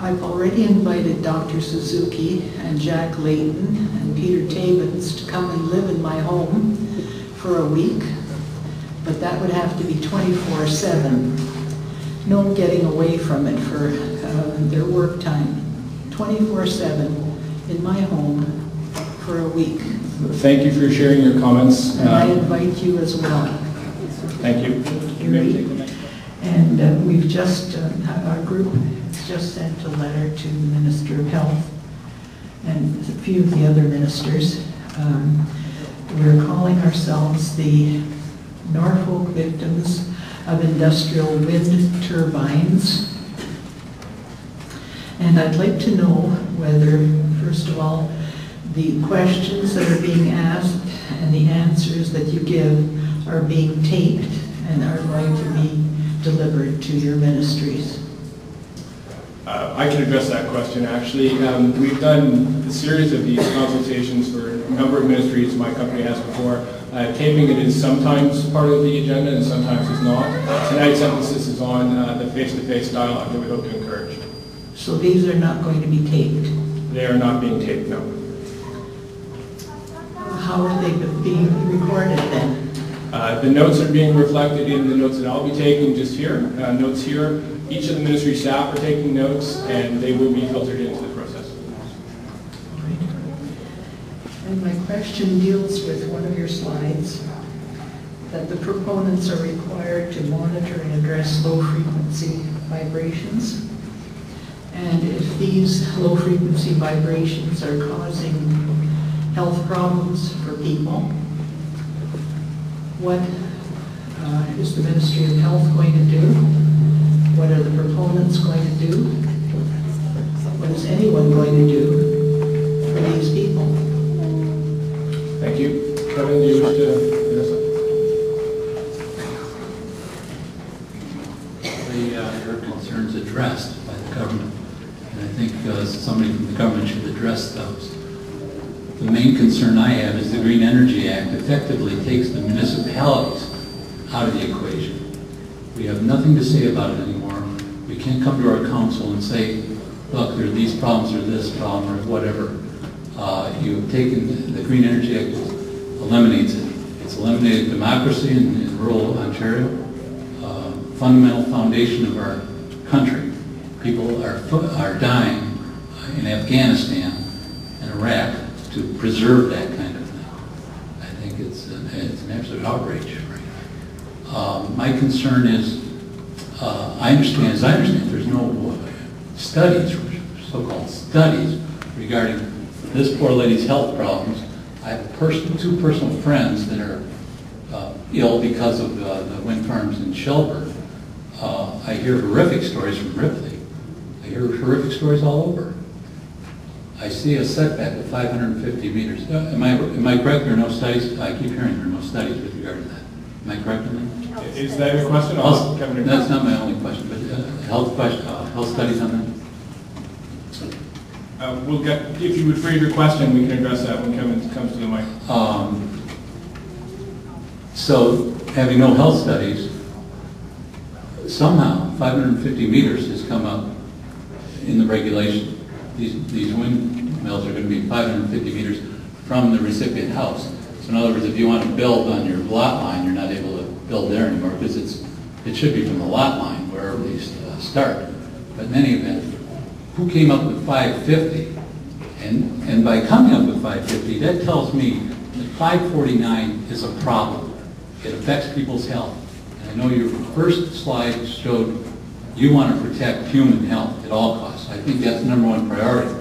I've already invited Dr. Suzuki and Jack Layton and Peter Tabens to come and live in my home for a week, but that would have to be 24/7. No getting away from it for their work time. 24/7 in my home for a week. Thank you for sharing your comments. And I invite you as well. Thank you. And we've just, our group has just sent a letter to the Minister of Health and a few of the other ministers. We're calling ourselves the Norfolk Victims of Industrial Wind Turbines. And I'd like to know whether, first of all, the questions that are being asked and the answers that you give are being taped and are going to be delivered to your ministries. I can address that question, actually. We've done a series of these consultations for a number of ministries my company has before. Taping it is sometimes part of the agenda and sometimes is not. Tonight's emphasis is on the face-to-face dialogue that we hope to encourage. So these are not going to be taped? They are not being taped, no. How are they being recorded then? The notes are being reflected in the notes that I'll be taking just here. Notes here. Each of the ministry staff are taking notes, and they will be filtered into the process. And my question deals with one of your slides, that the proponents are required to monitor and address low-frequency vibrations. And if these low-frequency vibrations are causing health problems for people, what is the Ministry of Health going to do? What are the proponents going to do? What is anyone going to do for these people? Thank you. Kevin, do you wish to address that? Your concerns addressed by the government, and I think somebody from the government should address those. The main concern I have is the Green Energy Act effectively takes the municipalities out of the equation. We have nothing to say about it anymore. We can't come to our council and say, look, there are these problems or this problem or whatever. You've taken the Green Energy Act, eliminates it. It's eliminated democracy in rural Ontario, fundamental foundation of our country. People are dying in Afghanistan and Iraq to preserve that kind of thing. I think it's an absolute outrage. Right? My concern is, as I understand, there's no studies, so-called studies, regarding this poor lady's health problems. I have two personal friends that are ill because of the wind farms in Shelburne. I hear horrific stories from Ripley. I hear horrific stories all over. I see a setback of 550 meters. Am I correct? There are no studies? I keep hearing there are no studies with regard to that. Am I correct on that? Is that your question? That's not my only question, but health studies on that? We'll get, if you would phrase your question, we can address that when Kevin comes to the mic. So, having no health studies, somehow 550 meters has come up in the regulation. These windmills are going to be 550 meters from the recipient house. So in other words, if you want to build on your lot line, you're not able to build there anymore because it should be from the lot line wherever these start. But in any event, who came up with 550? And by coming up with 550, that tells me that 549 is a problem. It affects people's health. And I know your first slide showed you want to protect human health at all costs. I think that's the #1 priority.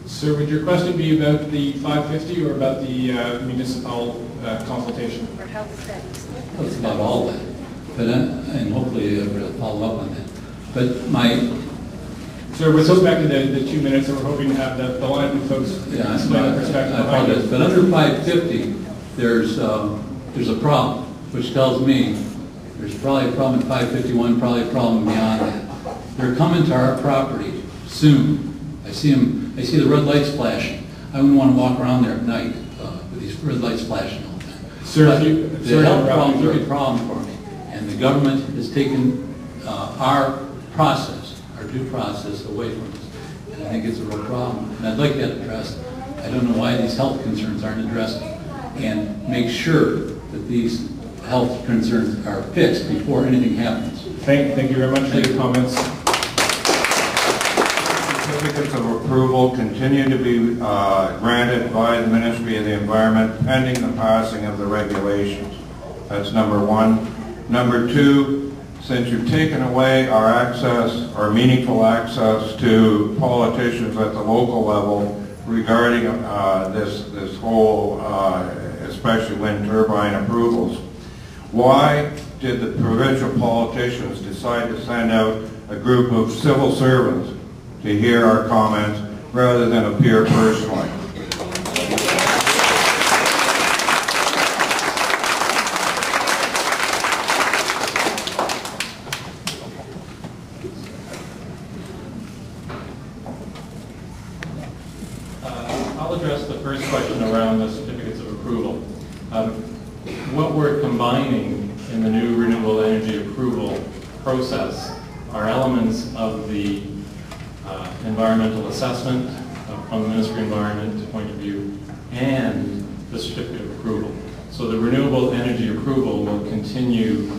Sir, would your question be about the 550 or about the municipal consultation? Or health studies. Well, it's about all that. But and hopefully we'll follow up on that. But Sir, with respect to the 2 minutes, we're hoping to have the line with folks. Yeah, I apologize. But under 550, there's a problem, which tells me there's probably a problem at 551, probably a problem beyond that. They're coming to our property soon. I see the red lights flashing. I wouldn't want to walk around there at night with these red lights flashing all the time. Sir, the health problems are a big problem for me. And the government has taken our process, our our due process away from us. And I think it's a real problem. And I'd like that addressed. I don't know why these health concerns aren't addressed, and make sure that these health concerns are fixed before anything happens. Thank you very much for your comments. Certificates of approval continue to be granted by the Ministry of the Environment pending the passing of the regulations. That's number one. Number two, since you've taken away our access, our meaningful access to politicians at the local level regarding this whole, especially wind turbine approvals, why did the provincial politicians decide to send out a group of civil servants to hear our comments rather than appear personally? I'll address the first question around the certificates of approval. What we're combining in the new renewable energy approval process are elements of the environmental assessment from the Ministry of Environment point of view and the certificate of approval. So the renewable energy approval will continue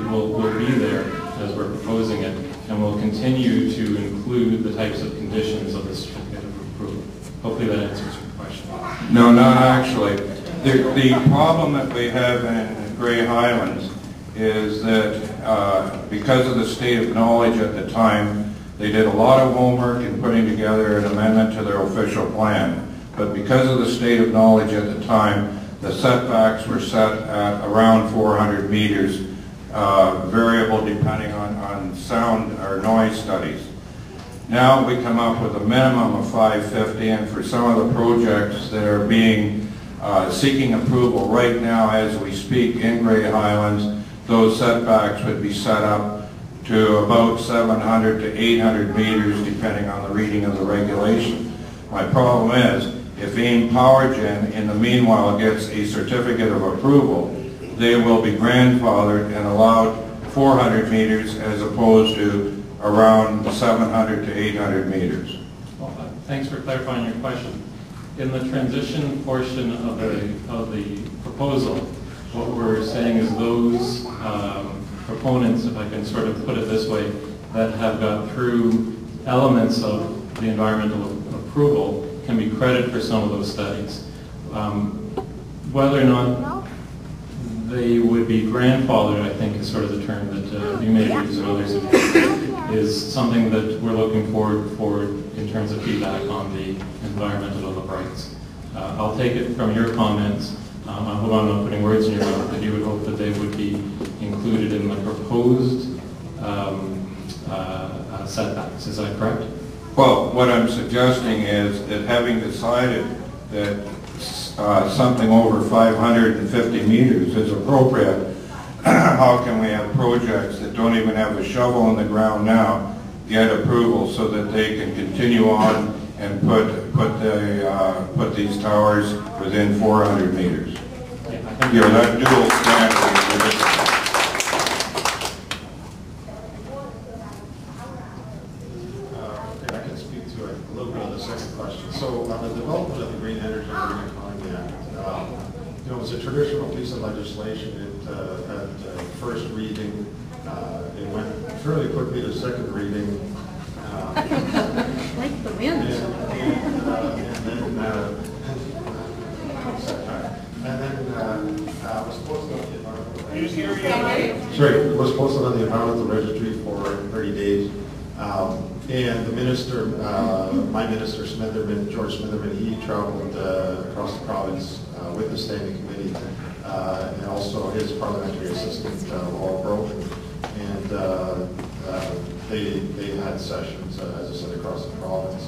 will be there as we're proposing it, and will continue to include the types of conditions of the certificate of approval. Hopefully that answers your question. No, not actually. The problem that we have in Grey Highlands is that because of the state of knowledge at the time, they did a lot of homework in putting together an amendment to their official plan. But because of the state of knowledge at the time, the setbacks were set at around 400 meters, variable depending on sound or noise studies. Now we come up with a minimum of 550, and for some of the projects that are being seeking approval right now as we speak in Grey Highlands, those setbacks would be set up to about 700 to 800 meters depending on the reading of the regulation. My problem is, if AIM PowerGen in the meanwhile gets a certificate of approval, they will be grandfathered and allowed 400 meters as opposed to around 700 to 800 meters. Well, thanks for clarifying your question. In the transition portion of the proposal, what we're saying is those proponents, if I can sort of put it this way, that have got through elements of the environmental approval can be credited for some of those studies. Whether or not they would be grandfathered, I think is sort of the term that you may use and others have used, is something that we're looking forward in terms of feedback on the environmental rights. I'll take it from your comments. I hope I'm not putting words in your mouth, but you would hope that they would be included in the proposed setbacks. Is that correct? Well, what I'm suggesting is that having decided that something over 550 meters is appropriate, how can we have projects that don't even have a shovel in the ground now get approval so that they can continue on and put these towers within 400 meters? You're that dual standard. I can speak to a little bit of the second question. So on the development of the Green Energy and Green Economy Act, it was a traditional piece of legislation. It had first reading. It went fairly quickly to second reading. Like the wind. And then was posted on the environmental. Was posted on the environmental registry for 30 days. And the minister, my minister Smitherman, George Smitherman, he traveled across the province with the standing committee, and also his parliamentary assistant, Laura Brogan. And they had sessions, as I said, across the province.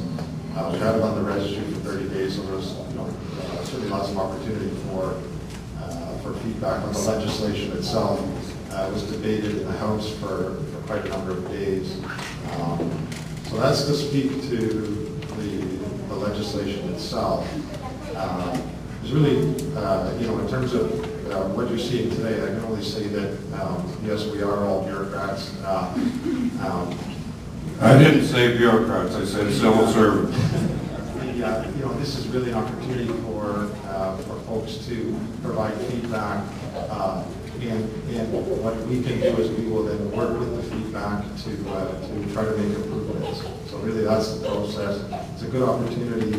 We had it on the registry for 30 days, so there was certainly lots of opportunity for feedback on the legislation itself. It was debated in the House for quite a number of days. So that's to speak to the legislation itself. There's really, in terms of what you're seeing today, I can only say that, yes, we are all bureaucrats. I didn't say bureaucrats, I said civil servants. This is really an opportunity for folks to provide feedback, and what we can do is we will then work with the feedback to try to make improvements. So really, that's the process. It's a good opportunity,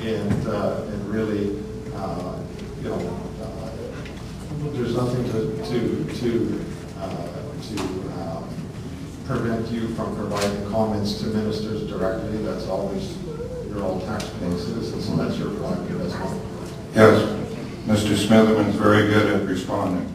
and really, there's nothing to prevent you from providing comments to ministers directly. That's always, you're all taxpaying citizens, so that's your prerogative as well. Yes, Mr. Smitherman's very good at responding.